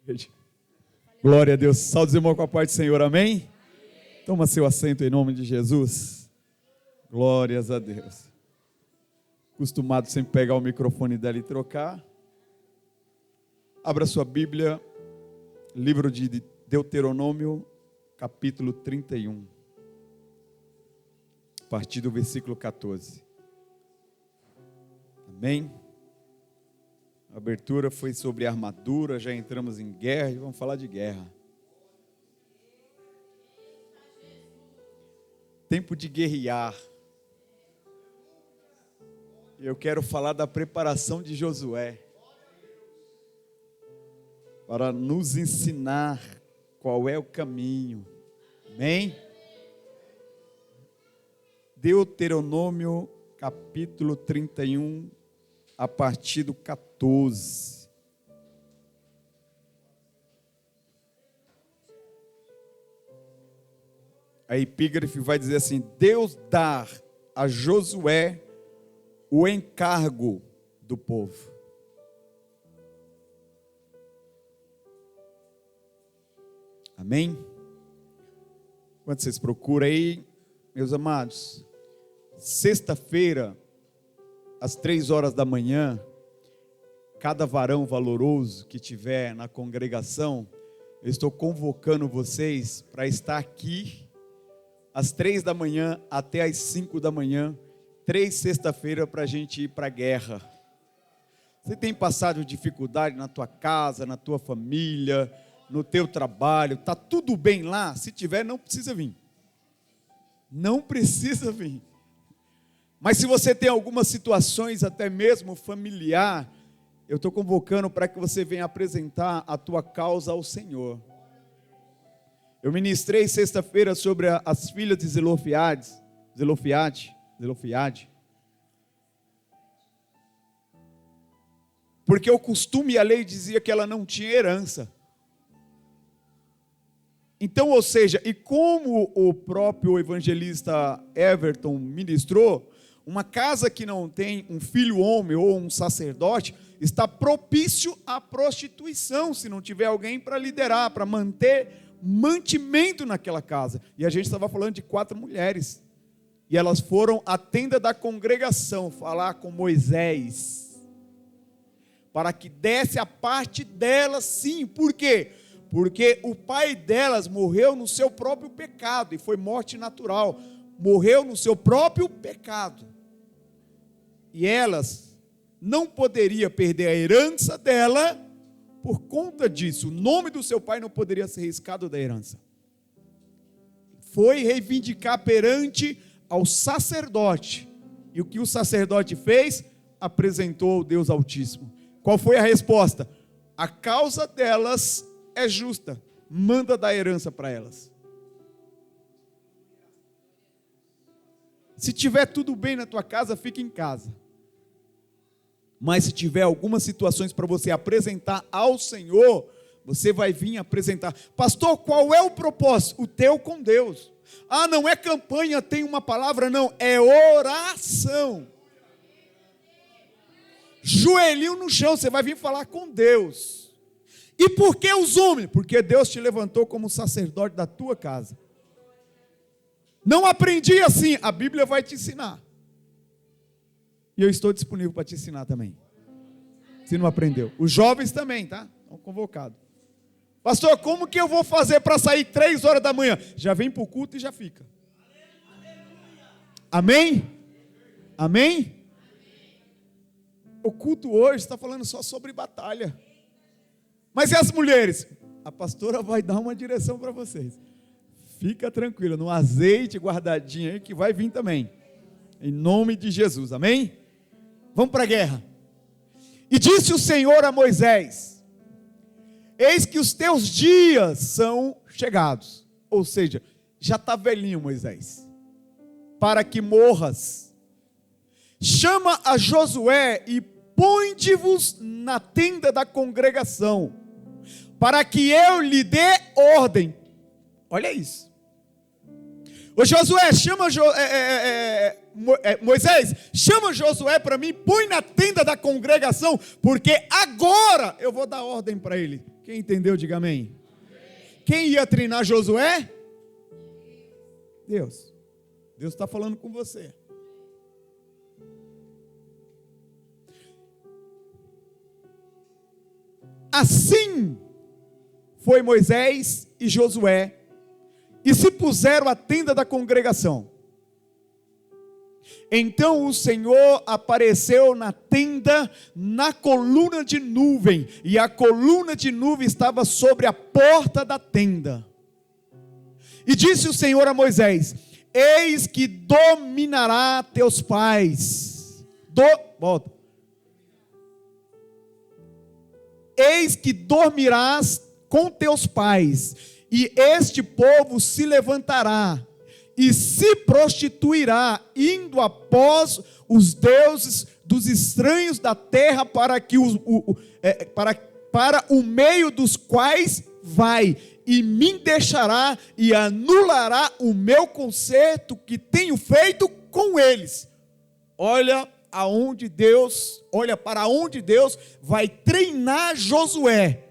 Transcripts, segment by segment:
igreja. Glória a Deus. Saúde, irmão, com a paz do Senhor, amém? Toma seu assento em nome de Jesus. Glórias a Deus. Acostumado sempre pegar o microfone dela e trocar. Abra sua Bíblia, livro de Deuteronômio, capítulo 31, a partir do versículo 14. Amém? A abertura foi sobre armadura, já entramos em guerra e vamos falar de guerra. Tempo de guerrear. Eu quero falar da preparação de Josué, para nos ensinar qual é o caminho. Amém? Deuteronômio, capítulo 31, a partir do 14. A epígrafe vai dizer assim: Deus dá a Josué o encargo do povo. Amém? Quando vocês procuram aí, meus amados, sexta-feira, às 3 horas da manhã, cada varão valoroso que tiver na congregação, eu estou convocando vocês para estar aqui, às 3 da manhã até às 5 da manhã, 3 sexta-feira, para a gente ir para a guerra. Você tem passado dificuldade na tua casa, na tua família, no teu trabalho, está tudo bem lá? Se tiver, não precisa vir. Não precisa vir. Mas se você tem algumas situações, até mesmo familiar, eu estou convocando para que você venha apresentar a tua causa ao Senhor. Eu ministrei sexta-feira sobre as filhas de Zelofiade. Porque o costume e a lei dizia que ela não tinha herança. Então, ou seja, e como o próprio evangelista Everton ministrou, uma casa que não tem um filho homem ou um sacerdote, está propício à prostituição, se não tiver alguém para liderar, para manter mantimento naquela casa. E a gente estava falando de 4 mulheres, e elas foram à tenda da congregação, falar com Moisés, para que desse a parte delas, sim. Por quê? Porque o pai delas morreu no seu próprio pecado, e foi morte natural, morreu no seu próprio pecado, e elas não poderiam perder a herança dela, por conta disso, o nome do seu pai não poderia ser riscado da herança, foi reivindicar perante ao sacerdote, e o que o sacerdote fez? Apresentou ao Deus Altíssimo. Qual foi a resposta? A causa delas é justa, manda dar herança para elas. Se tiver tudo bem na tua casa, fica em casa. Mas se tiver algumas situações para você apresentar ao Senhor, você vai vir apresentar. Pastor, qual é o propósito? O teu com Deus. Ah, não é campanha, tem uma palavra, não, é oração. Joelhinho no chão, você vai vir falar com Deus. E por que os homens? Porque Deus te levantou como sacerdote da tua casa. Não aprendi assim, a Bíblia vai te ensinar. E eu estou disponível para te ensinar também. Se não aprendeu. Os jovens também, tá? Estão convocados. Pastor, como que eu vou fazer para sair 3 horas da manhã? Já vem para o culto e já fica. Amém? Amém? O culto hoje está falando só sobre batalha. Mas e as mulheres? A pastora vai dar uma direção para vocês. Fica tranquilo, no azeite guardadinho aí que vai vir também. Em nome de Jesus, amém? Vamos para a guerra. E disse o Senhor a Moisés: eis que os teus dias são chegados. Ou seja, já está velhinho, Moisés, para que morras. Chama a Josué e põe-vos na tenda da congregação, para que eu lhe dê ordem. Olha isso. Ô Josué, Moisés, chama Josué para mim, põe na tenda da congregação, porque agora eu vou dar ordem para ele. O Quem entendeu, diga amém. Quem ia treinar Josué? Deus. Deus está falando com você. Assim foi Moisés e Josué, e se puseram à tenda da congregação. Então o Senhor apareceu na tenda, na coluna de nuvem, e a coluna de nuvem estava sobre a porta da tenda. E disse o Senhor a Moisés: eis que dominará teus pais. Volta. Eis que dormirás com teus pais, e este povo se levantará e se prostituirá, indo após os deuses dos estranhos da terra, para o meio dos quais vai, e me deixará e anulará o meu concerto que tenho feito com eles. Olha para onde Deus vai treinar Josué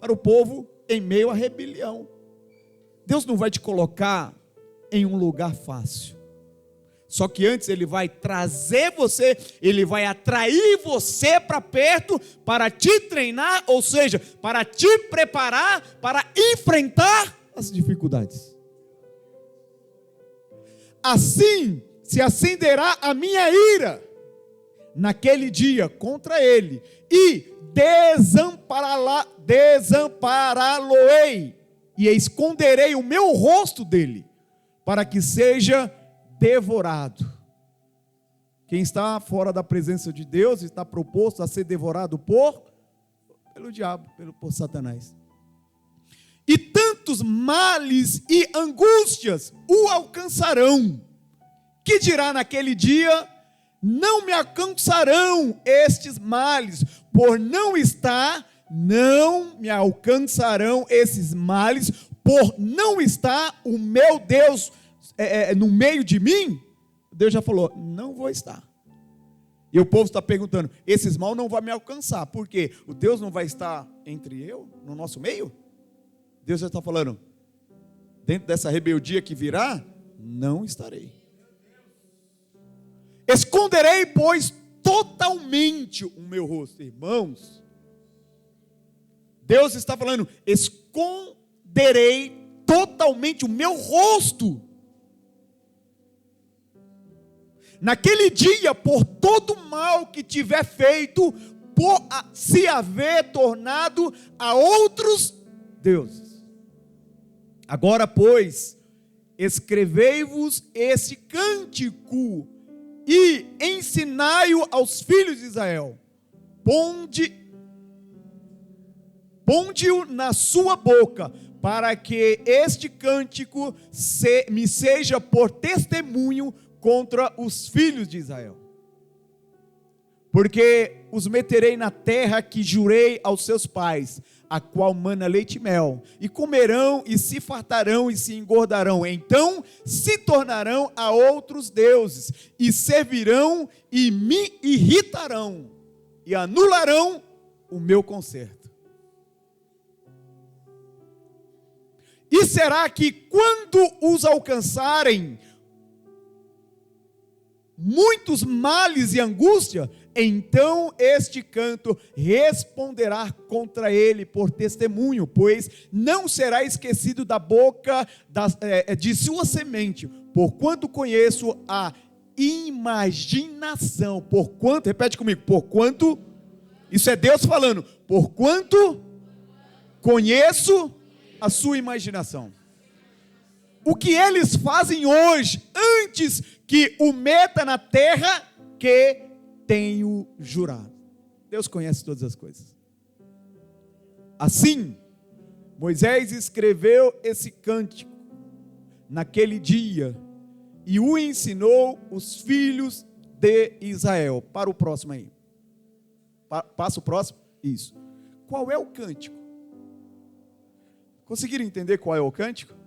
para o povo em meio à rebelião. Deus não vai te colocar em um lugar fácil. Só que antes Ele vai trazer você, Ele vai atrair você para perto, para te treinar, ou seja, para te preparar, para enfrentar as dificuldades. Assim se acenderá a minha ira naquele dia contra ele, e desampará-lo-ei, e esconderei o meu rosto dele, para que seja devorado. Quem está fora da presença de Deus está proposto a ser devorado pelo diabo, por Satanás. E tantos males e angústias o alcançarão, que dirá naquele dia: não me alcançarão estes males, não me alcançarão esses males, por não estar o meu Deus no meio de mim. Deus já falou: não vou estar. E o povo está perguntando: esses mal não vão me alcançar, por quê? O Deus não vai estar no nosso meio? Deus já está falando: dentro dessa rebeldia que virá, não estarei. Esconderei, pois, totalmente o meu rosto. Irmãos, Deus está falando: esconderei totalmente o meu rosto. Naquele dia, por todo o mal que tiver feito, por se haver tornado a outros deuses. Agora, pois, escrevei-vos esse cântico e ensinai-o aos filhos de Israel. Ponde-o na sua boca, para que este cântico me seja por testemunho contra os filhos de Israel. Porque os meterei na terra que jurei aos seus pais, a qual mana leite e mel, e comerão e se fartarão e se engordarão. Então se tornarão a outros deuses, e servirão e me irritarão, e anularão o meu concerto. E será que quando os alcançarem muitos males e angústia, então este canto responderá contra ele por testemunho, pois não será esquecido da boca de sua semente, porquanto conheço a imaginação. Porquanto, repete comigo, porquanto, isso é Deus falando, porquanto conheço a sua imaginação. O que eles fazem hoje, antes que o meta na terra, que tenho jurado. Deus conhece todas as coisas. Assim, Moisés escreveu esse cântico naquele dia e o ensinou os filhos de Israel. Para o próximo aí. Passa o próximo? Isso. Qual é o cântico? Conseguiram entender qual é o cântico?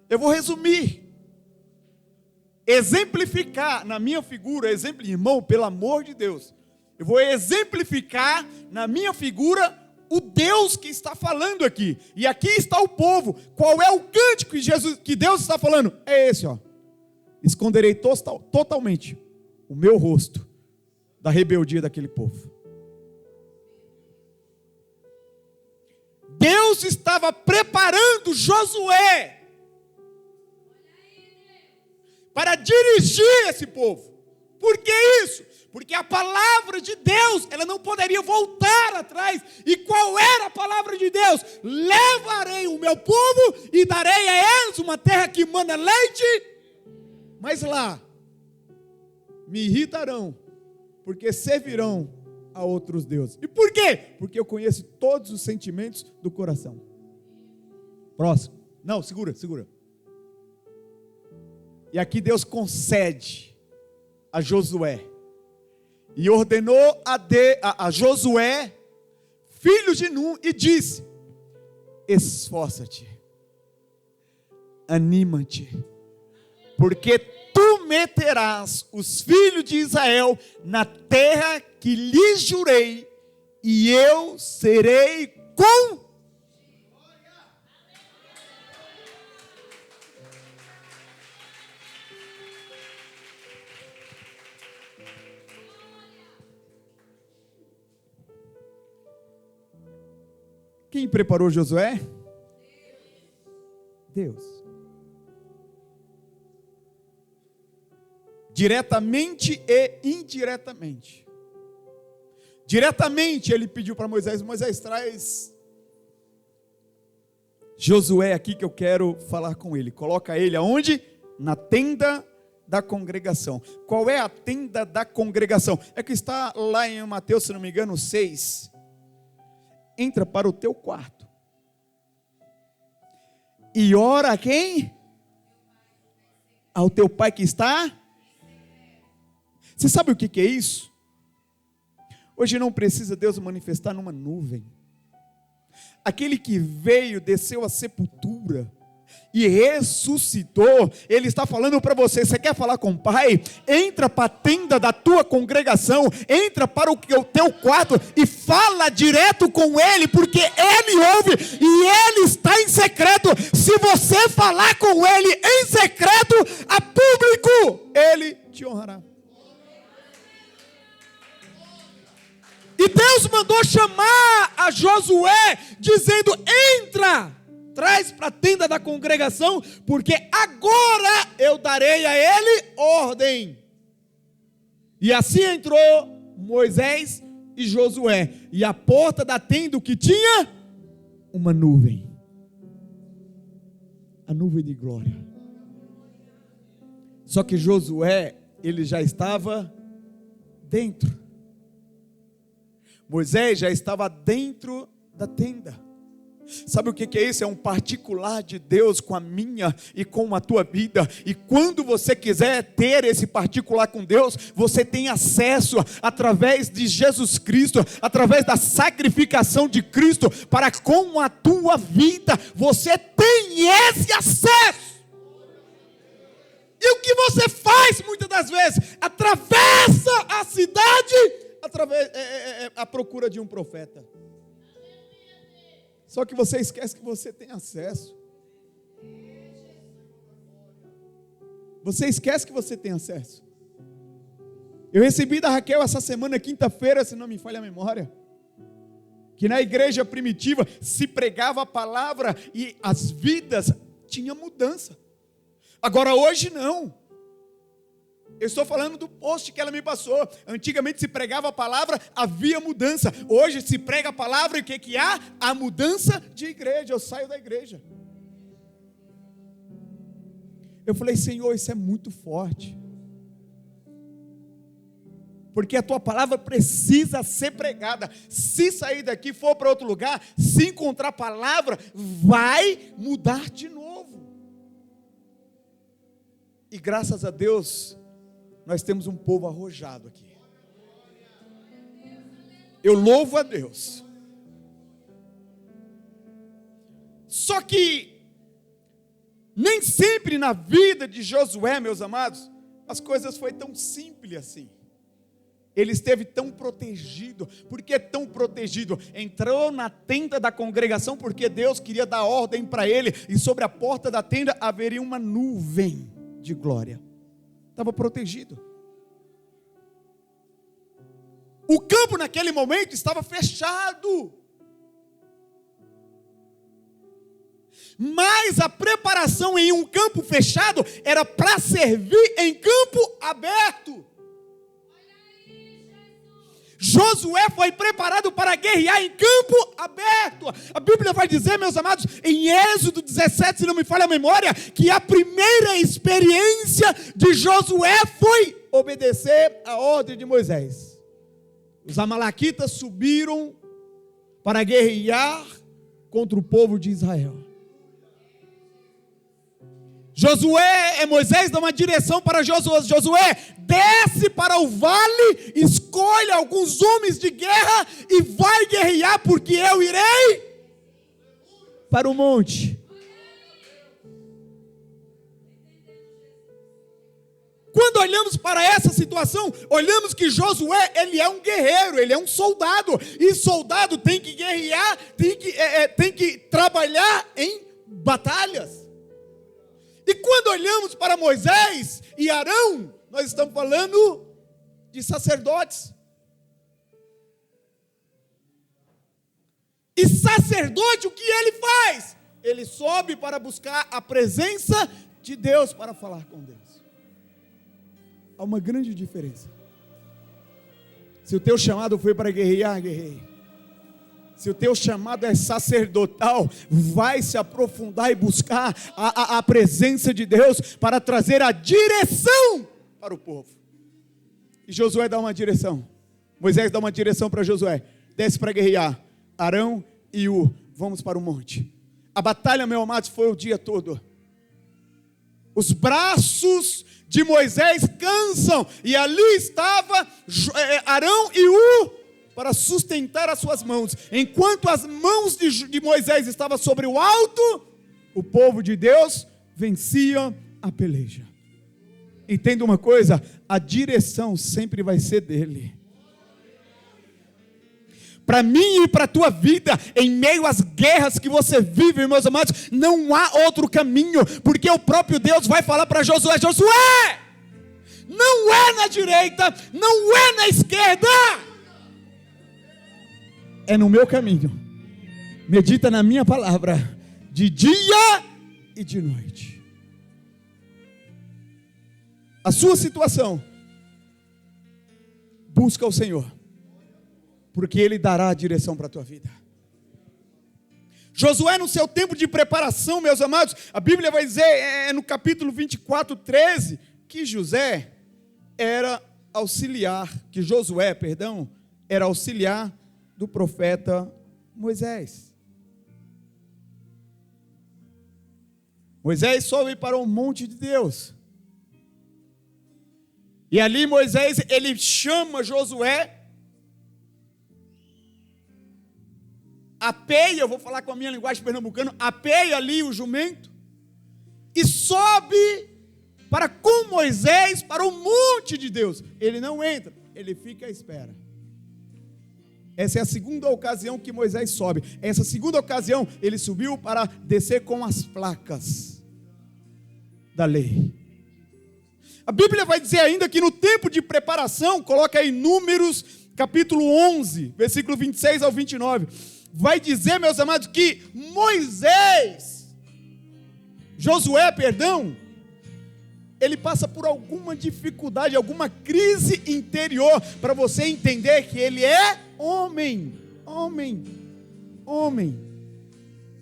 Eu vou resumir. Exemplificar na minha figura, irmão, pelo amor de Deus, eu vou exemplificar na minha figura o Deus que está falando aqui. E aqui está o povo. Qual é o cântico que Deus está falando? É esse, ó. Esconderei totalmente o meu rosto da rebeldia daquele povo. Deus estava preparando Josué para dirigir esse povo. Por que isso? Porque a palavra de Deus, ela não poderia voltar atrás. E qual era a palavra de Deus? Levarei o meu povo e darei a eles uma terra que mana leite. Mas lá me irritarão, porque servirão a outros deuses. E por quê? Porque eu conheço todos os sentimentos do coração. Próximo. Não, segura. E aqui Deus concede a Josué. E ordenou a Josué, filho de Nun, e disse: esforça-te, anima-te, porque tu meterás os filhos de Israel na terra que lhes jurei, e eu serei com. Quem preparou Josué? Deus. Diretamente e indiretamente. Diretamente ele pediu para Moisés: Moisés, traz Josué aqui que eu quero falar com ele. Coloca ele aonde? Na tenda da congregação. Qual é a tenda da congregação? É que está lá em Mateus, se não me engano, 6. Entra para o teu quarto e ora a quem? Ao teu pai que está. Você sabe o que é isso? Hoje não precisa Deus manifestar numa nuvem. Aquele que veio, desceu à sepultura e ressuscitou, ele está falando para você: você quer falar com o Pai? Entra para a tenda da tua congregação, entra para o teu quarto e fala direto com Ele, porque Ele ouve e Ele está em secreto. Se você falar com Ele em secreto, a público, Ele te honrará. E Deus mandou chamar a Josué, dizendo: entra, traz para a tenda da congregação, porque agora eu darei a ele ordem. E assim entrou Moisés e Josué, e a porta da tenda, o que tinha? Uma nuvem, a nuvem de glória. Só que Josué, ele já estava dentro. Moisés já estava dentro da tenda. Sabe o que é isso? É um particular de Deus com a minha e com a tua vida. E quando você quiser ter esse particular com Deus, você tem acesso através de Jesus Cristo, através da sacrificação de Cristo, para com a tua vida, você tem esse acesso. E o que você faz muitas das vezes? Atravessa a cidade à procura de um profeta. Só que você esquece que você tem acesso. Você esquece que você tem acesso. Eu recebi da Raquel essa semana, quinta-feira, se não me falha a memória, que na igreja primitiva se pregava a palavra e as vidas tinham mudança. Agora hoje não. Eu estou falando do post que ela me passou. Antigamente se pregava a palavra, havia mudança. Hoje se prega a palavra e o que há? A mudança de igreja. Eu saio da igreja. Eu falei: Senhor, isso é muito forte. Porque a tua palavra precisa ser pregada. Se sair daqui, for para outro lugar, se encontrar a palavra, vai mudar de novo. E graças a Deus, nós temos um povo arrojado aqui. Eu louvo a Deus. Só que nem sempre na vida de Josué, meus amados, as coisas foi tão simples assim. ele esteve tão protegido. Por que tão protegido? Entrou na tenda da congregação porque Deus queria dar ordem para ele, e sobre a porta da tenda haveria uma nuvem de glória. Estava protegido. O campo naquele momento estava fechado. Mas a preparação em um campo fechado era para servir em campo aberto. Josué foi preparado para guerrear em campo aberto. A Bíblia vai dizer, meus amados, em Êxodo 17, se não me falha a memória, que a primeira experiência de Josué foi obedecer a ordem de Moisés. Os amalequitas subiram para guerrear contra o povo de Israel. Moisés dá uma direção para Josué. Josué, desce para o vale, escolhe alguns homens de guerra e vai guerrear, porque eu irei para o monte. Quando olhamos para essa situação, olhamos que Josué, ele é um guerreiro, ele é um soldado, e soldado tem que guerrear, tem que trabalhar em batalhas. E quando olhamos para Moisés e Arão, nós estamos falando de sacerdotes. E sacerdote, o que ele faz? Ele sobe para buscar a presença de Deus, para falar com Deus. Há uma grande diferença. Se o teu chamado foi para guerrear, guerreie. Se o teu chamado é sacerdotal, vai se aprofundar e buscar a presença de Deus para trazer a direção para o povo. E Josué dá uma direção. Moisés dá uma direção para Josué. Desce para guerrear. Arão e vamos para o monte. A batalha, meu amado, foi o dia todo. Os braços de Moisés cansam. E ali estava Arão e para sustentar as suas mãos. Enquanto as mãos de Moisés estavam sobre o alto, o povo de Deus vencia a peleja. Entenda uma coisa, a direção sempre vai ser dele. Para mim e para a tua vida, em meio às guerras que você vive, meus amados, não há outro caminho, porque o próprio Deus vai falar para Josué: Josué, não é na direita, não é na esquerda, é no meu caminho. Medita na minha palavra, de dia e de noite. A sua situação, busca o Senhor, porque Ele dará a direção para a tua vida. Josué, no seu tempo de preparação, meus amados, a Bíblia vai dizer, no capítulo 24, 13, que Josué era auxiliar do profeta Moisés. Moisés sobe para o monte de Deus. E ali Moisés, ele chama Josué, apeia, eu vou falar com a minha linguagem pernambucana, apeia ali o jumento, e sobe para com Moisés para o monte de Deus. Ele não entra, ele fica à espera. Essa é a segunda ocasião que Moisés sobe. Essa segunda ocasião, ele subiu para descer com as placas da lei. A Bíblia vai dizer ainda que no tempo de preparação, coloca aí Números, capítulo 11, versículo 26 ao 29, vai dizer, meus amados, que Josué, ele passa por alguma dificuldade, alguma crise interior, para você entender que ele é homem.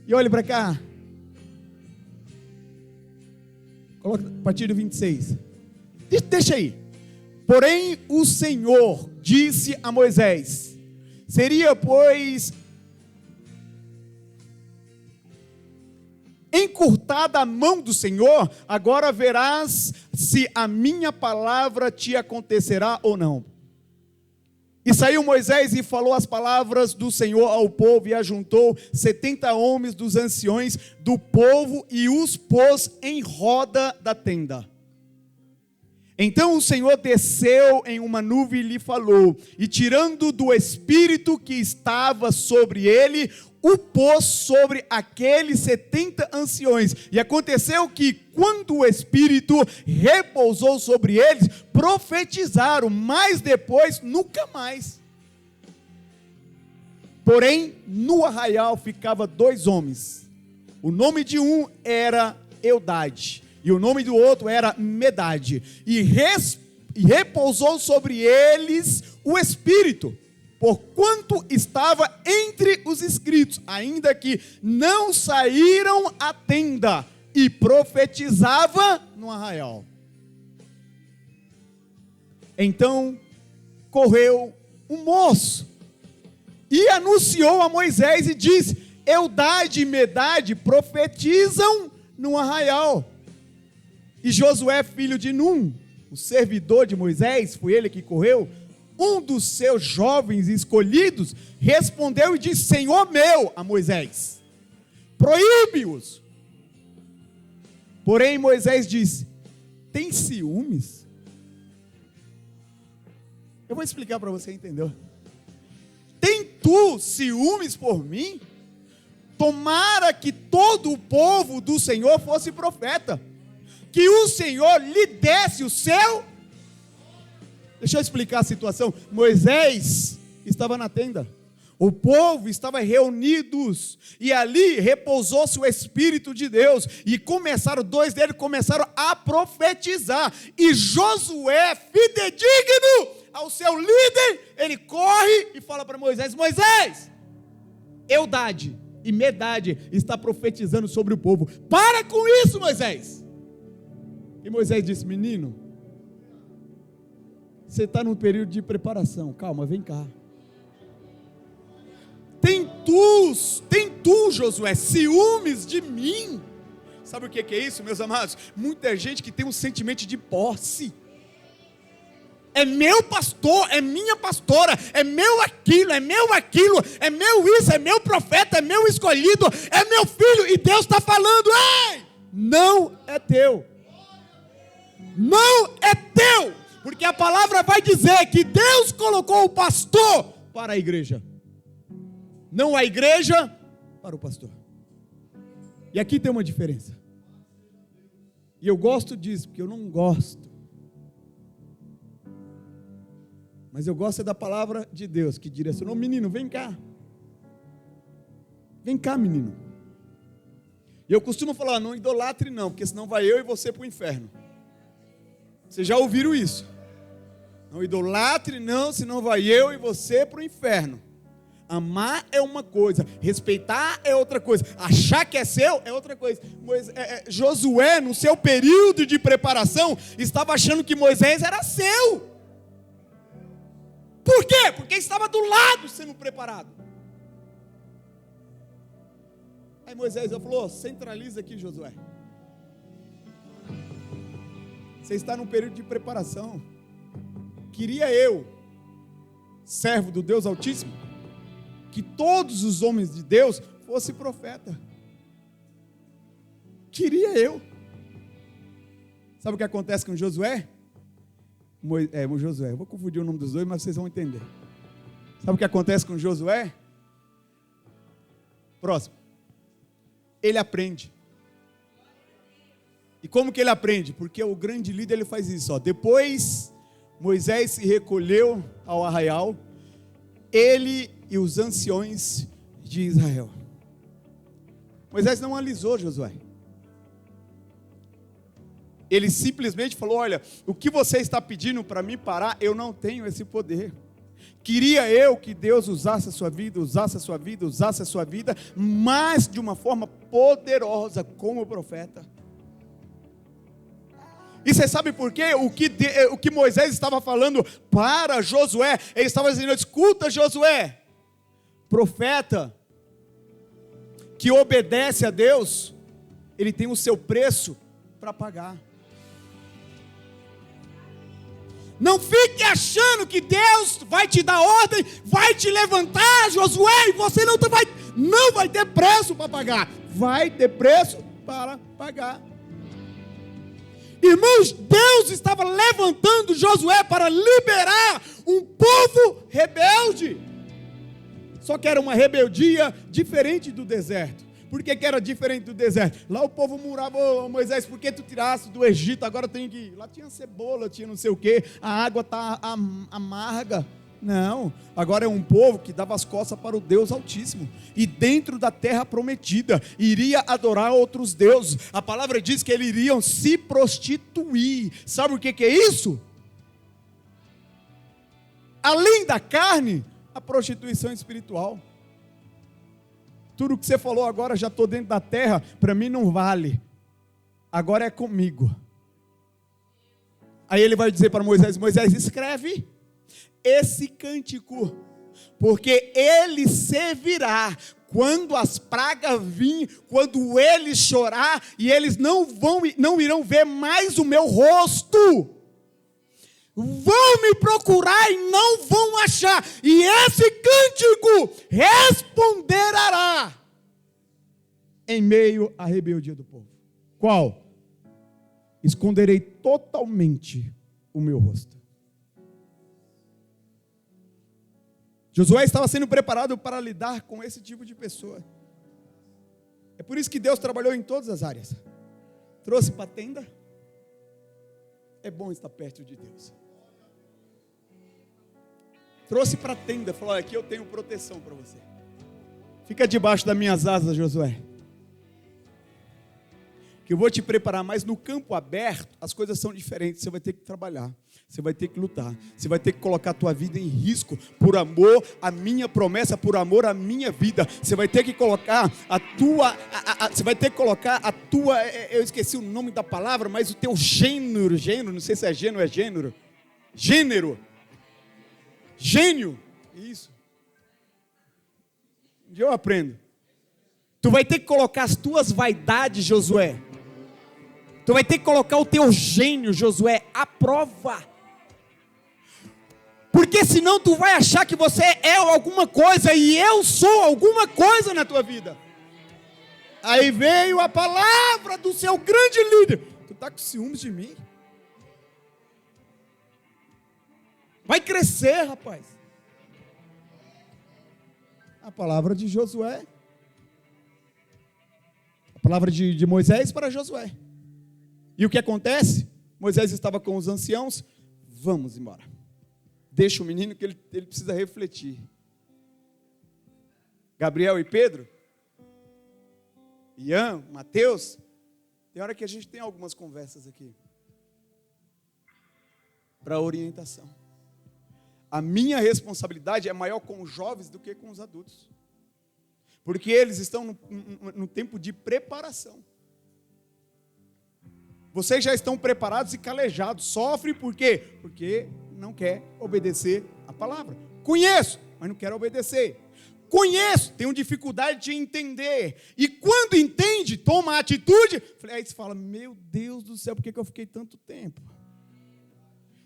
E olhe para cá. Coloca a partir do 26. Deixa aí. Porém, o Senhor disse a Moisés: seria, pois, encurtada a mão do Senhor, agora verás se a minha palavra te acontecerá ou não. E saiu Moisés e falou as palavras do Senhor ao povo, e ajuntou 70 homens dos anciões do povo, e os pôs em roda da tenda. Então o Senhor desceu em uma nuvem e lhe falou, e tirando do espírito que estava sobre ele, o pôs sobre aqueles 70 anciões. E aconteceu que, quando o espírito repousou sobre eles, profetizaram, mas depois nunca mais. Porém, no arraial ficava 2 homens. O nome de um era Eudade, e o nome do outro era Medade. E repousou sobre eles o Espírito, porquanto estava entre os inscritos, ainda que não saíram à tenda, e profetizava no arraial. Então correu um moço, e anunciou a Moisés e disse: Eudade e Medade profetizam no arraial. E Josué, filho de Num, o servidor de Moisés, foi ele que correu, um dos seus jovens escolhidos, respondeu e disse: Senhor meu, a Moisés, proíbe-os. Porém Moisés disse: tem ciúmes? Eu vou explicar para você entender. Tem tu ciúmes por mim? Tomara que todo o povo do Senhor fosse profeta, que o Senhor lhe desse o seu. Deixa eu explicar a situação. Moisés estava na tenda, o povo estava reunidos, e ali repousou-se o Espírito de Deus, e dois deles começaram a profetizar, e Josué, fidedigno ao seu líder, ele corre e fala para Moisés: Moisés, Eudade e Medade está profetizando sobre o povo, para com isso, Moisés. E Moisés disse: menino, você está num período de preparação, calma, vem cá. Tem tu, Josué, ciúmes de mim? Sabe o que é isso, meus amados? Muita gente que tem um sentimento de posse. É meu pastor, é minha pastora, é meu aquilo, é meu isso, é meu profeta, é meu escolhido, é meu filho, e Deus está falando: ei, não é teu. Não é teu, porque a palavra vai dizer que Deus colocou o pastor para a igreja, não a igreja para o pastor. E aqui tem uma diferença, e eu gosto disso, porque eu não gosto, mas eu gosto da palavra de Deus, que direcionou: menino, vem cá, menino. E eu costumo falar: não idolatre não, porque senão vai eu e você para o inferno. Vocês já ouviram isso? Não idolatre não, senão vai eu e você para o inferno. Amar é uma coisa, respeitar é outra coisa, achar que é seu é outra coisa. Josué, no seu período de preparação, estava achando que Moisés era seu. Por quê? Porque estava do lado sendo preparado. Aí Moisés falou: centraliza aqui, Josué. Você está num período de preparação. Queria eu, servo do Deus Altíssimo, que todos os homens de Deus fossem profeta. Queria eu. Sabe o que acontece com Josué? Josué, eu vou confundir o nome dos dois, mas vocês vão entender. Sabe o que acontece com Josué? Próximo. Ele aprende. E como que ele aprende? Porque o grande líder, ele faz isso, ó. Depois Moisés se recolheu ao arraial, ele e os anciões de Israel. Moisés não alisou Josué. Ele simplesmente falou: olha, o que você está pedindo para mim parar, eu não tenho esse poder. Queria eu que Deus usasse a sua vida, mas de uma forma poderosa, como profeta. E você sabe por quê? O que Moisés estava falando para Josué, ele estava dizendo: escuta, Josué, profeta que obedece a Deus, ele tem o seu preço para pagar. Não fique achando que Deus vai te dar ordem, vai te levantar, Josué, e você não vai ter preço para pagar. Vai ter preço para pagar. Irmãos, Deus estava levantando Josué para liberar um povo rebelde. Só que era uma rebeldia diferente do deserto. Por que era diferente do deserto? Lá o povo murava: ô Moisés, por que tu tiraste do Egito? Agora tem que ir. Lá tinha cebola, tinha não sei o quê, a água está amarga. Não, agora é um povo que dava as costas para o Deus Altíssimo, e dentro da terra prometida, iria adorar outros deuses. A palavra diz que eles iriam se prostituir. Sabe o que é isso? Além da carne, a prostituição espiritual. Tudo que você falou agora, já estou dentro da terra, para mim não vale, agora é comigo. Aí ele vai dizer para Moisés: Moisés, escreve esse cântico, porque ele servirá quando as pragas virem, quando eles chorar, e eles não irão ver mais o meu rosto. Vão me procurar e não vão achar, e esse cântico responderá em meio à rebeldia do povo. Qual? Esconderei totalmente o meu rosto. Josué estava sendo preparado para lidar com esse tipo de pessoa. É por isso que Deus trabalhou em todas as áreas. Trouxe para a tenda. É bom estar perto de Deus. Trouxe para a tenda, falou: aqui eu tenho proteção para você. Fica debaixo das minhas asas, Josué, que eu vou te preparar. Mas no campo aberto, as coisas são diferentes. Você vai ter que trabalhar, você vai ter que lutar, você vai ter que colocar a tua vida em risco, por amor à minha promessa, por amor à minha vida. Você vai ter que colocar você vai ter que colocar a tua, eu esqueci o nome da palavra, mas o teu gênero, não sei se é gênero, gênio, isso, um dia eu aprendo. Tu vai ter que colocar as tuas vaidades, Josué. Tu vai ter que colocar o teu gênio, Josué, à prova. Porque senão tu vai achar que você é alguma coisa e eu sou alguma coisa na tua vida. Aí veio a palavra do seu grande líder. Tu está com ciúmes de mim? Vai crescer, rapaz. A palavra de Josué. A palavra de Moisés para Josué. E o que acontece? Moisés estava com os anciãos. Vamos embora. Deixa o menino que ele precisa refletir. Gabriel e Pedro, Ian, Mateus, tem hora que a gente tem algumas conversas aqui para orientação. A minha responsabilidade é maior com os jovens do que com os adultos, porque eles estão no tempo de preparação. Vocês já estão preparados e calejados. Sofre por quê? Porque não quer obedecer a palavra. Conheço, mas não quero obedecer. Conheço, tenho dificuldade de entender. E quando entende, toma a atitude. Aí você fala: meu Deus do céu, por que eu fiquei tanto tempo?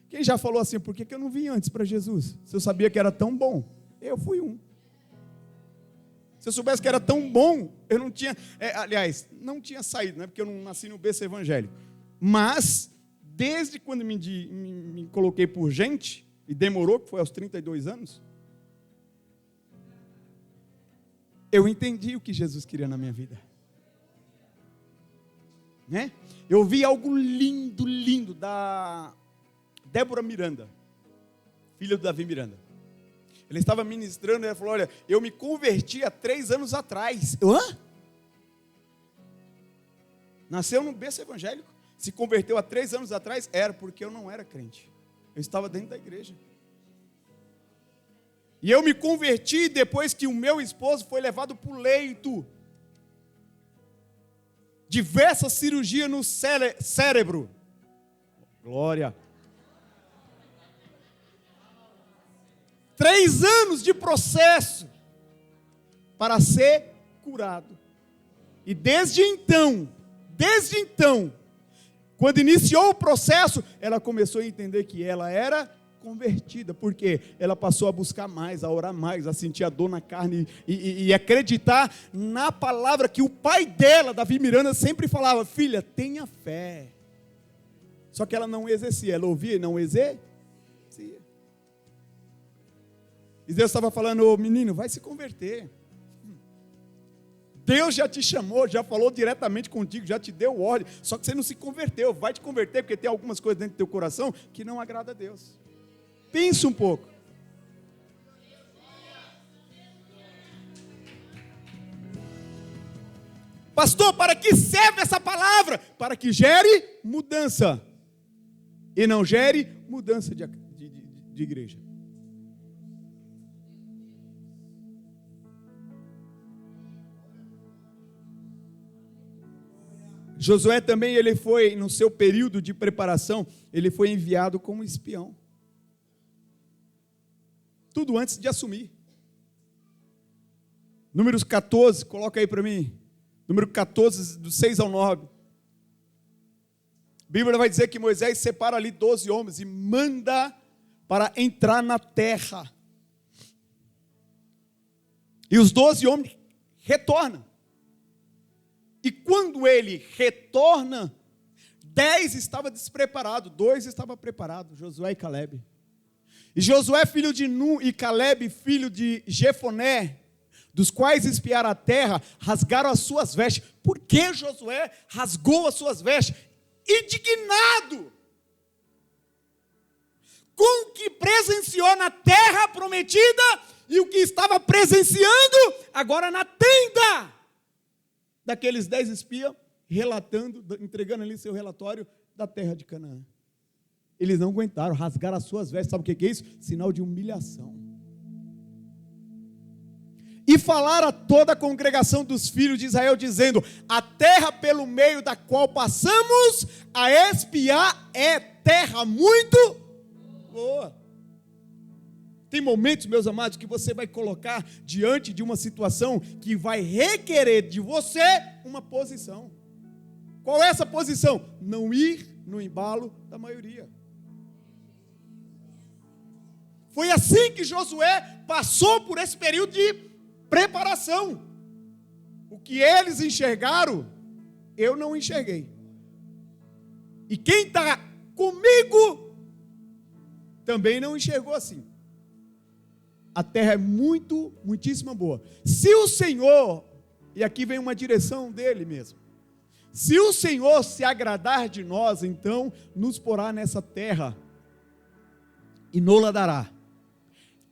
Quem já falou assim: por que eu não vim antes para Jesus? Se eu sabia que era tão bom, eu fui um. Se eu soubesse que era tão bom, eu não tinha, não tinha saído, né? Porque eu não nasci no berço evangélico. Mas, desde quando me coloquei por gente, e demorou, que foi aos 32 anos, eu entendi o que Jesus queria na minha vida. Né? Eu vi algo lindo, lindo, da Débora Miranda, filha do Davi Miranda. Ele estava ministrando e ela falou: olha, eu me converti há 3 anos atrás. Hã? Nasceu no berço evangélico. Se converteu há 3 anos atrás, era porque eu não era crente. Eu estava dentro da igreja. E eu me converti depois que o meu esposo foi levado para o leito. Diversas cirurgias no cérebro. Glória. 3 anos de processo para ser curado. E desde então, quando iniciou o processo, ela começou a entender que ela era convertida, porque ela passou a buscar mais, a orar mais, a sentir a dor na carne e acreditar na palavra que o pai dela, Davi Miranda, sempre falava: filha, tenha fé. Só que ela não exercia, ela ouvia e não exercia. E Deus estava falando, ô menino, vai se converter. Deus já te chamou, já falou diretamente contigo, já te deu ordem, só que você não se converteu. Vai te converter porque tem algumas coisas dentro do teu coração que não agrada a Deus. Pensa um pouco. Pastor, para que serve essa palavra? Para que gere mudança. E não gere mudança de igreja. Josué também, ele foi, no seu período de preparação, ele foi enviado como espião. Tudo antes de assumir. Números 14, coloca aí para mim. Número 14, do 6 ao 9. A Bíblia vai dizer que Moisés separa ali 12 homens e manda para entrar na terra. E os 12 homens retornam. E quando ele retorna, 10 estavam despreparados, 2 estavam preparados, Josué e Calebe. E Josué, filho de Nun, e Calebe, filho de Jefoné, dos quais espiaram a terra, rasgaram as suas vestes. Por que Josué rasgou as suas vestes? Indignado com o que presenciou na terra prometida e o que estava presenciando agora na tenda daqueles 10 espias, relatando, entregando ali seu relatório da terra de Canaã. Eles não aguentaram, rasgaram as suas vestes. Sabe o que é isso? Sinal de humilhação. E falaram a toda a congregação dos filhos de Israel, dizendo: a terra pelo meio da qual passamos a espiar é terra muito boa. Tem momentos, meus amados, que você vai colocar diante de uma situação que vai requerer de você uma posição. Qual é essa posição? Não ir no embalo da maioria. Foi assim que Josué passou por esse período de preparação. O que eles enxergaram, eu não enxerguei. E quem está comigo também não enxergou assim. A terra é muitíssimo boa. Se o Senhor, e aqui vem uma direção dele mesmo, se o Senhor se agradar de nós, então nos porá nessa terra e nola dará.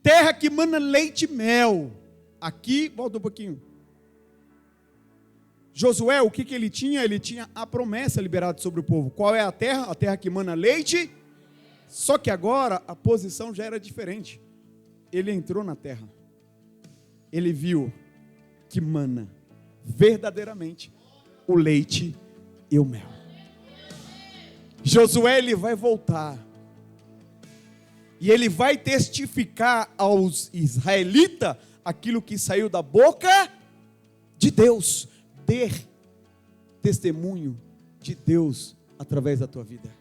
Terra que mana leite e mel. Aqui, volta um pouquinho. Josué, o que ele tinha? Ele tinha a promessa liberada sobre o povo. Qual é a terra? A terra que mana leite. Só que agora a posição já era diferente. Ele entrou na terra. Ele viu que mana verdadeiramente o leite e o mel. Josué, ele vai voltar. E ele vai testificar aos israelitas aquilo que saiu da boca de Deus. Ter testemunho de Deus através da tua vida.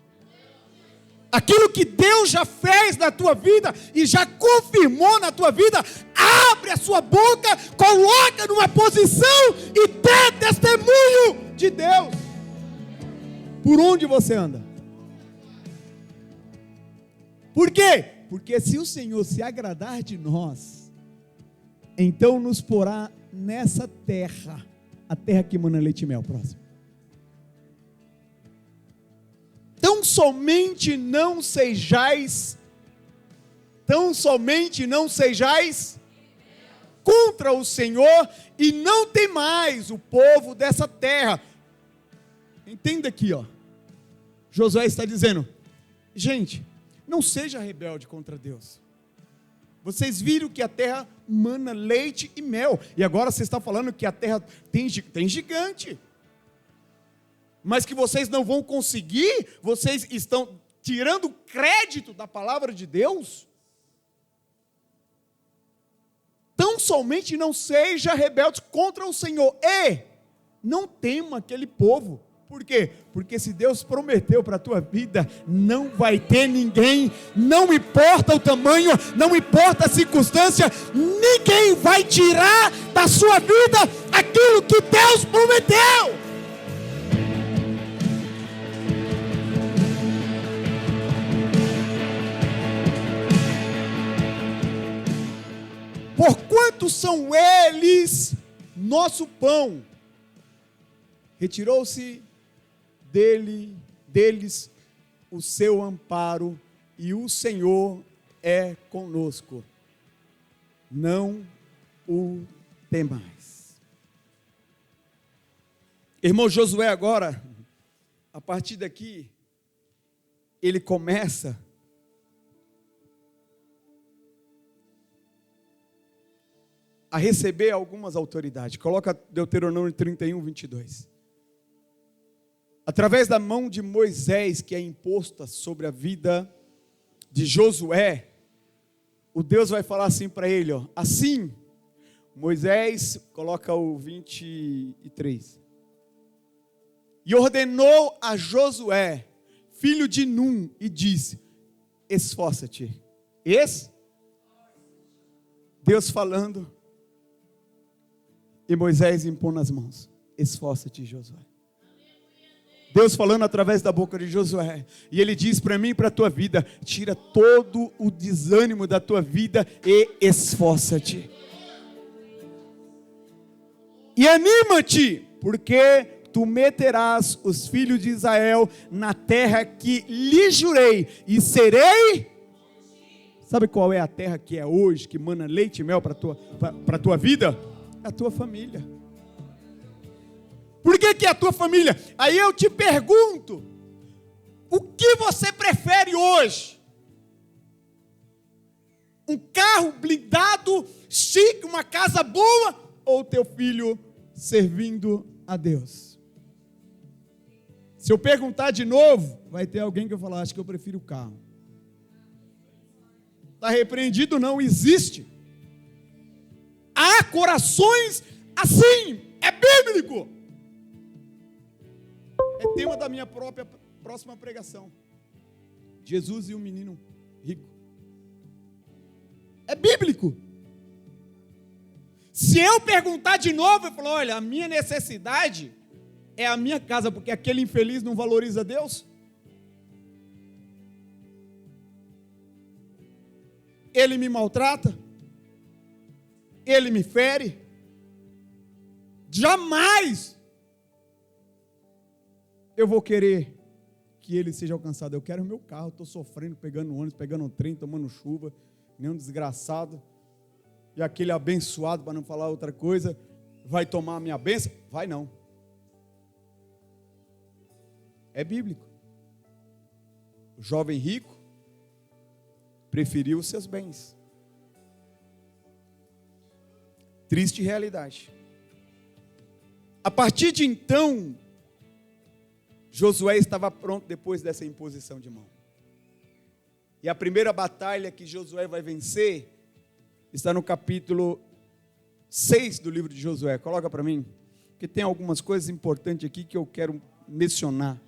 Aquilo que Deus já fez na tua vida e já confirmou na tua vida, abre a sua boca, coloca numa posição e dê testemunho de Deus. Por onde você anda? Por quê? Porque se o Senhor se agradar de nós, então nos porá nessa terra, a terra que mana leite e mel. Próximo. Tão somente não sejais contra o Senhor e não temais o povo dessa terra. Entenda aqui, Josué está dizendo: gente, não seja rebelde contra Deus. Vocês viram que a terra mana leite e mel, e agora você está falando que a terra tem gigante. Mas que vocês não vão conseguir, vocês estão tirando crédito da palavra de Deus? Tão somente não seja rebelde contra o Senhor, e não tema aquele povo. Por quê? Porque se Deus prometeu para a tua vida, não vai ter ninguém, não importa o tamanho, não importa a circunstância, ninguém vai tirar da sua vida aquilo que Deus prometeu. porquanto são eles nosso pão. Retirou-se deles o seu amparo, e o Senhor é conosco. Não o temais. Irmão Josué, agora, a partir daqui, ele começa a receber algumas autoridades. Coloca Deuteronômio 31, 22. Através da mão de Moisés, que é imposta sobre a vida de Josué, o Deus vai falar assim para ele, ó, assim, Moisés, coloca o 23, e ordenou a Josué, filho de Num, e disse, esforça-te. Deus falando, e Moisés impondo as mãos, esforça-te, Josué. Deus falando através da boca de Josué, e ele diz para mim e para a tua vida, tira todo o desânimo da tua vida e esforça-te. E anima-te, porque tu meterás os filhos de Israel na terra que lhe jurei, e serei... Sabe qual é a terra que é hoje, que mana leite e mel para a tua vida? É a tua família. Por que é a tua família? Aí eu te pergunto, o que você prefere hoje? Um carro blindado, chique, uma casa boa, ou teu filho servindo a Deus? Se eu perguntar de novo, vai ter alguém que vai falar, acho que eu prefiro o carro. Está repreendido? Não existe. Há corações assim, é bíblico. É tema da minha próxima pregação. Jesus e o menino rico. É bíblico. Se eu perguntar de novo, eu falo, olha, a minha necessidade é a minha casa, porque aquele infeliz não valoriza Deus. Ele me maltrata. Ele me fere. Jamais eu vou querer que ele seja alcançado. Eu quero o meu carro, estou sofrendo, pegando ônibus, pegando um trem, tomando chuva, nem um desgraçado, e aquele abençoado, para não falar outra coisa, vai tomar a minha bênção? Vai não. É bíblico. O jovem rico preferiu os seus bens. Triste realidade. A partir de então, Josué estava pronto depois dessa imposição de mão. E a primeira batalha que Josué vai vencer está no capítulo 6 do livro de Josué. Coloca para mim, porque tem algumas coisas importantes aqui que eu quero mencionar.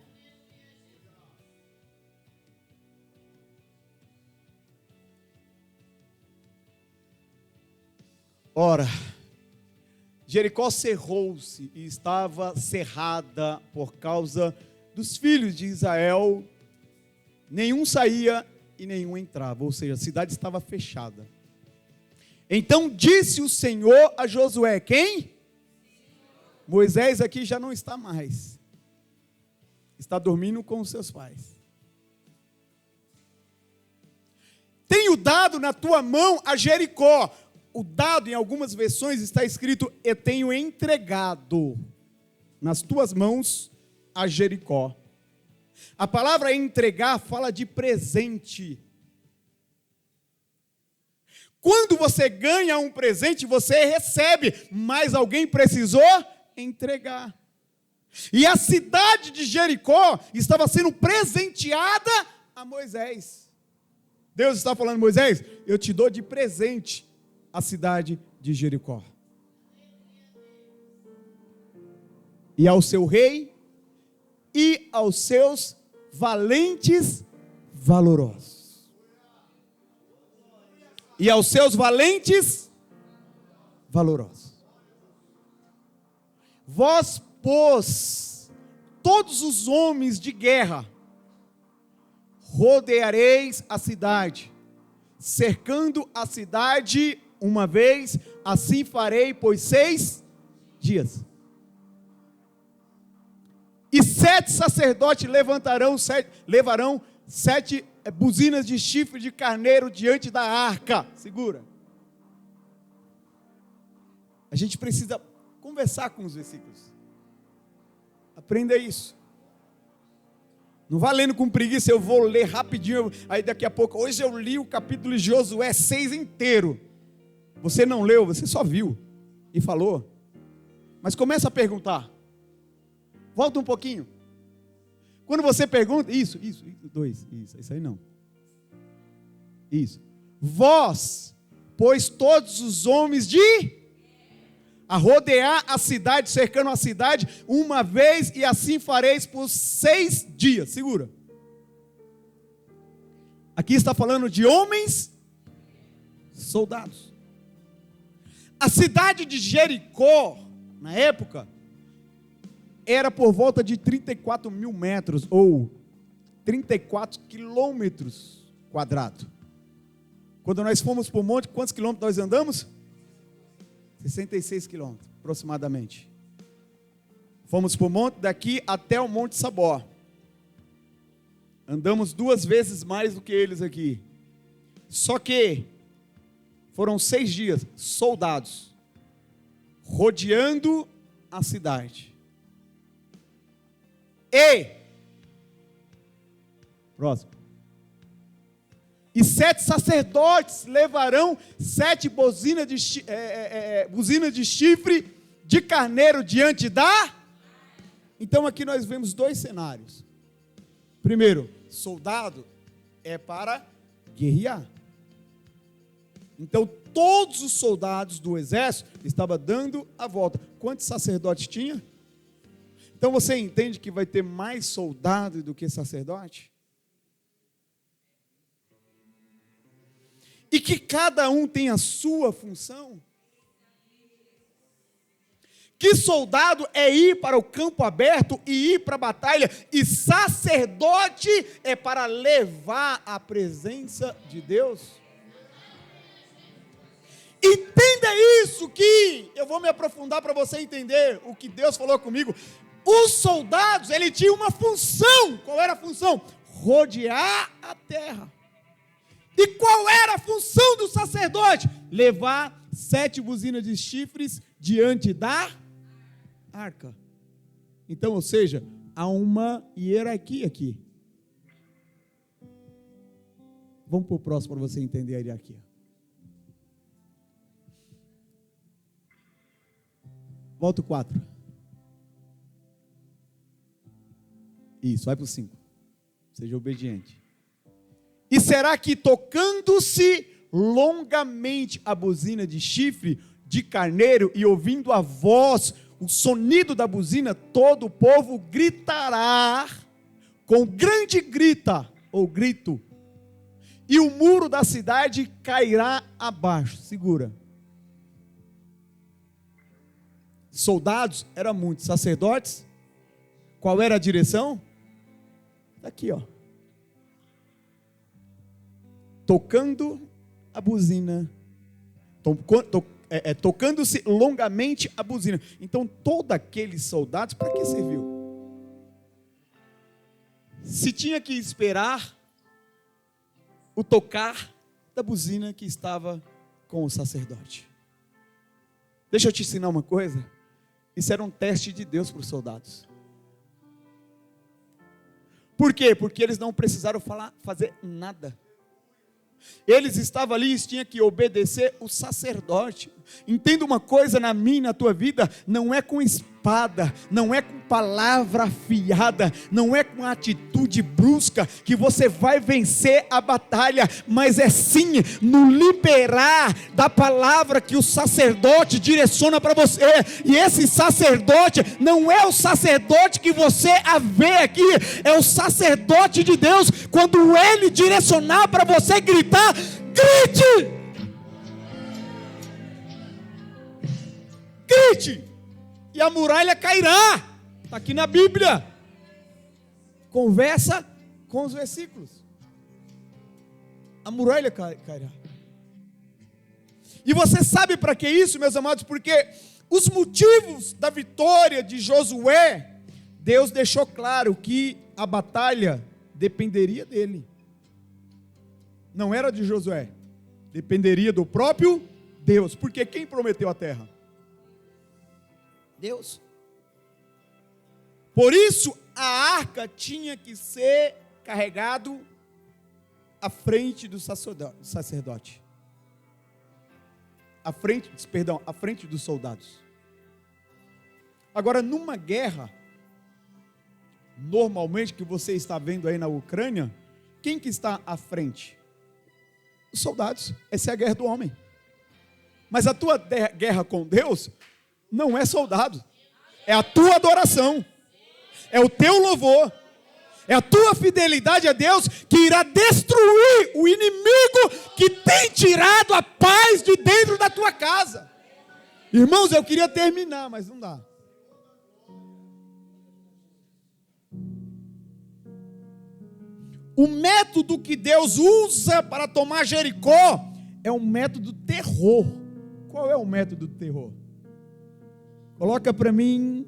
Ora, Jericó cerrou-se e estava cerrada por causa dos filhos de Israel, nenhum saía e nenhum entrava, ou seja, a cidade estava fechada. Então disse o Senhor a Josué, quem? Moisés aqui já não está mais, está dormindo com os seus pais. Tenho dado na tua mão a Jericó. O dado em algumas versões está escrito, eu tenho entregado nas tuas mãos a Jericó. A palavra entregar fala de presente. Quando você ganha um presente, você recebe, mas alguém precisou entregar. E a cidade de Jericó estava sendo presenteada a Moisés. Deus está falando, Moisés, eu te dou de presente a cidade de Jericó. E ao seu rei e aos seus valentes valorosos. E aos seus valentes valorosos. Vós, pois, todos os homens de guerra, rodeareis a cidade, cercando a cidade uma vez, assim farei por 6 dias. E 7 sacerdotes levarão 7 buzinas de chifre de carneiro diante da arca. Segura. A gente precisa conversar com os versículos. Aprenda isso. Não vá lendo com preguiça, eu vou ler rapidinho, aí daqui a pouco, hoje eu li o capítulo de Josué 6 inteiro. Você não leu, você só viu e falou. Mas começa a perguntar. Volta um pouquinho. Quando você pergunta, isso aí não. Isso. Vós, pois todos os homens a rodear a cidade, cercando a cidade, uma vez, e assim fareis por 6 dias. Segura. Aqui está falando de homens, soldados. A cidade de Jericó, na época, era por volta de 34 mil metros, ou 34 quilômetros quadrados. Quando nós fomos para o monte, quantos quilômetros nós andamos? 66 quilômetros, aproximadamente. Fomos para o monte, daqui até o Monte Sabó. Andamos 2 vezes mais do que eles aqui. Só que foram 6 dias, soldados, rodeando a cidade. Próximo. E 7 sacerdotes levarão 7 buzinas de chifre de carneiro diante da... Então aqui nós vemos 2 cenários. Primeiro, soldado é para guerrear. Então todos os soldados do exército estavam dando a volta. Quantos sacerdotes tinha? Então você entende que vai ter mais soldado do que sacerdote? E que cada um tem a sua função. Que soldado é ir para o campo aberto e ir para a batalha, e sacerdote é para levar a presença de Deus. Entenda isso, que eu vou me aprofundar para você entender o que Deus falou comigo. Os soldados, ele tinha uma função. Qual era a função? Rodear a terra. E qual era a função do sacerdote? Levar 7 buzinas de chifres diante da arca. Então, ou seja, há uma hierarquia aqui. Vamos para o próximo para você entender a hierarquia. Volta o 4. Isso, vai para o 5. Seja obediente. E será que tocando-se longamente a buzina de chifre de carneiro e ouvindo a voz, o sonido da buzina, todo o povo gritará com grande grito, e o muro da cidade cairá abaixo. Segura. Soldados eram muitos, sacerdotes, qual era a direção? Está aqui, ó. Tocando a buzina, tocando-se longamente a buzina. Então, todos aqueles soldados, para que serviu? Se tinha que esperar o tocar da buzina que estava com o sacerdote. Deixa eu te ensinar uma coisa. Isso era um teste de Deus para os soldados. Por quê? Porque eles não precisaram fazer nada. Eles estavam ali e tinham que obedecer o sacerdote. Entenda uma coisa na minha e na tua vida: não é com espada, não é com palavra afiada, não é com atitude brusca que você vai vencer a batalha, mas é sim no liberar da palavra que o sacerdote direciona para você. E esse sacerdote não é o sacerdote que você vê aqui, é o sacerdote de Deus. Quando ele direcionar para você gritar, grite! Grite! E a muralha cairá. Está aqui na Bíblia. Conversa com os versículos. A muralha cairá. E você sabe para que isso, meus amados? Porque os motivos da vitória de Josué, Deus deixou claro que a batalha dependeria dele. Não era de Josué, dependeria do próprio Deus. Porque quem prometeu a terra? Deus. Por isso, a arca tinha que ser carregado à frente do sacerdote. À frente dos soldados. Agora, numa guerra, normalmente que você está vendo aí na Ucrânia, quem que está à frente? Os soldados. Essa é a guerra do homem. Mas a tua guerra com Deus não é soldado. É a tua adoração. É o teu louvor. É a tua fidelidade a Deus que irá destruir o inimigo que tem tirado a paz de dentro da tua casa. Irmãos, eu queria terminar, mas não dá. O método que Deus usa para tomar Jericó é um método terror. Qual é o método do terror? Coloca para mim,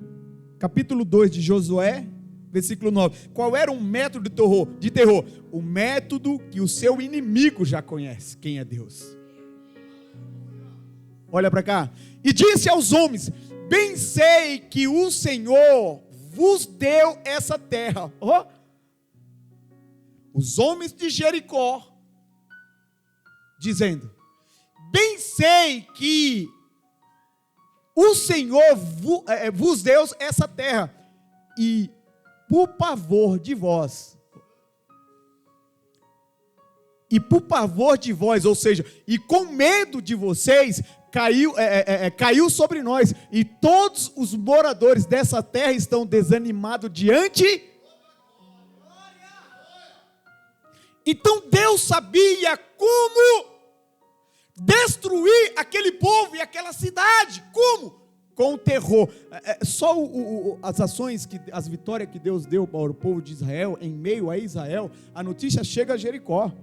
capítulo 2 de Josué, versículo 9. Qual era um método de terror? O método que o seu inimigo já conhece. Quem é Deus? Olha para cá. E disse aos homens: bem sei que o Senhor vos deu essa terra. Os homens de Jericó, dizendo: bem sei que o Senhor vos deu essa terra, e por pavor de vós, ou seja, e com medo de vocês, caiu sobre nós, e todos os moradores dessa terra estão desanimados diante. Então Deus sabia como destruir aquele povo e aquela cidade. Como? Com o terror. Só as ações, as vitórias que Deus deu para o povo de Israel, em meio a Israel, a notícia chega a Jericó.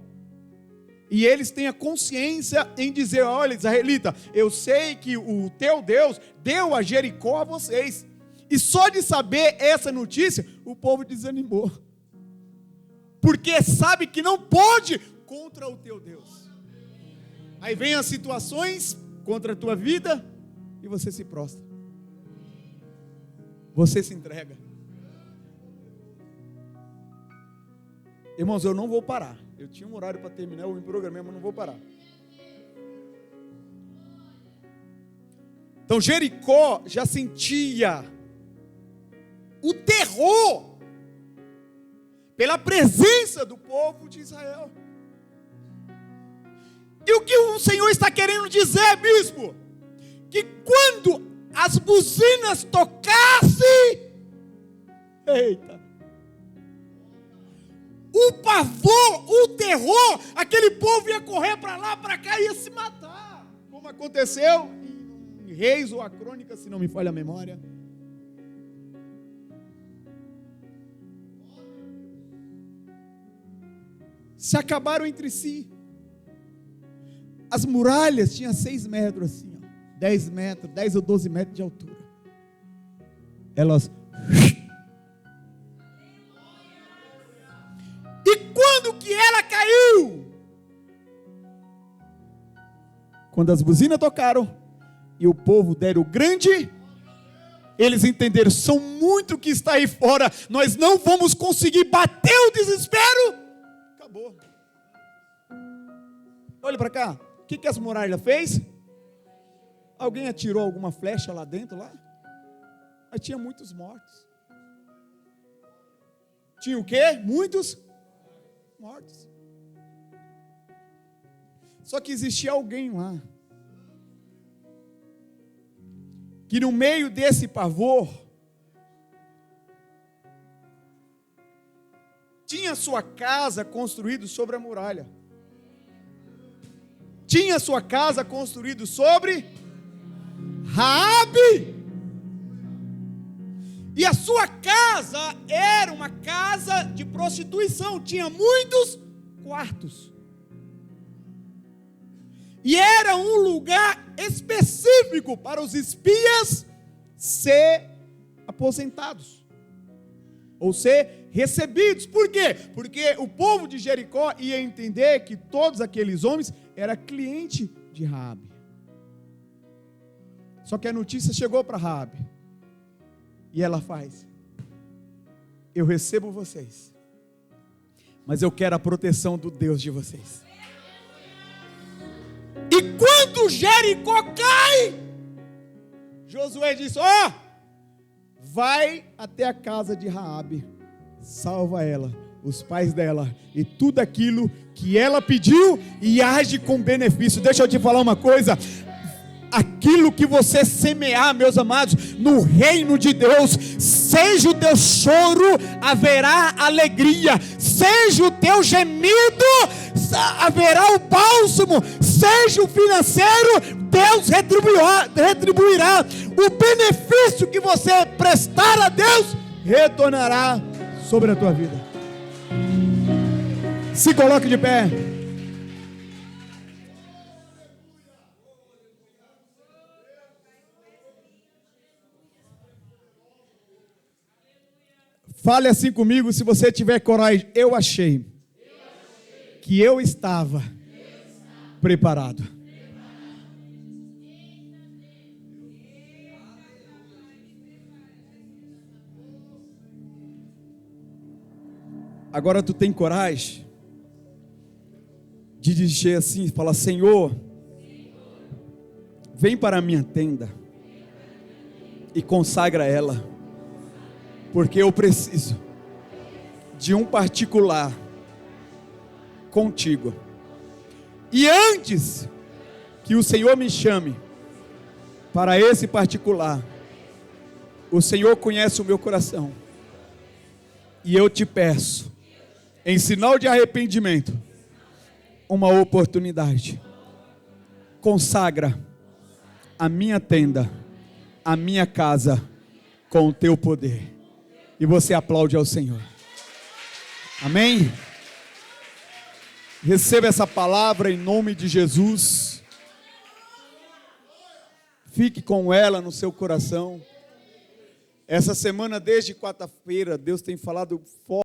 E eles têm a consciência em dizer: olha, israelita, eu sei que o teu Deus deu a Jericó a vocês. E só de saber essa notícia, o povo desanimou. Porque sabe que não pode contra o teu Deus. Aí vem as situações contra a tua vida e você se prostra. Você se entrega. Irmãos, eu não vou parar. Eu tinha um horário para terminar, eu me programei, mas não vou parar. Então Jericó já sentia o terror pela presença do povo de Israel. E o que o Senhor está querendo dizer, bispo? Que quando as buzinas tocassem, eita, o pavor, o terror, aquele povo ia correr para lá, para cá, ia se matar, como aconteceu em Reis ou a Crônica, se não me falha a memória. Se acabaram entre si. As muralhas tinham 6 metros assim, 10 metros, 10 ou 12 metros de altura. Elas... E quando que ela caiu? Quando as buzinas tocaram e o povo deram o grande, eles entenderam: são muito que está aí fora, nós não vamos conseguir bater o desespero. Acabou. Olha para cá. O que as muralhas fez? Alguém atirou alguma flecha lá dentro lá? Mas tinha muitos mortos. Tinha o quê? Muitos mortos. Só que existia alguém lá que no meio desse pavor tinha sua casa construída sobre a muralha. Tinha sua casa construída sobre Raabe. E a sua casa era uma casa de prostituição. Tinha muitos quartos. E era um lugar específico para os espias ser aposentados, ou ser recebidos. Por quê? Porque o povo de Jericó ia entender que todos aqueles homens eram cliente de Raabe. Só que a notícia chegou para Raabe, e ela faz: eu recebo vocês, mas eu quero a proteção do Deus de vocês. E quando Jericó cai, Josué diz: ó, vai até a casa de Raabe, salva ela, os pais dela e tudo aquilo que ela pediu, e age com benefício. Deixa eu te falar uma coisa: aquilo que você semear, meus amados, no reino de Deus, seja o teu choro, haverá alegria, seja o teu gemido, haverá o bálsamo, seja o financeiro, Deus retribuirá. O benefício que você prestar a Deus retornará sobre a tua vida. Se coloque de pé. Fale assim comigo, se você tiver coragem. Eu achei que eu estava preparado. Agora tu tem coragem de dizer assim, fala: Senhor, vem para a minha tenda e consagra ela, porque eu preciso de um particular contigo. E antes que o Senhor me chame para esse particular, o Senhor conhece o meu coração, e eu te peço, em sinal de arrependimento, uma oportunidade. Consagra a minha tenda, a minha casa, com o teu poder. E você aplaude ao Senhor. Amém? Receba essa palavra em nome de Jesus. Fique com ela no seu coração. Essa semana, desde quarta-feira, Deus tem falado forte.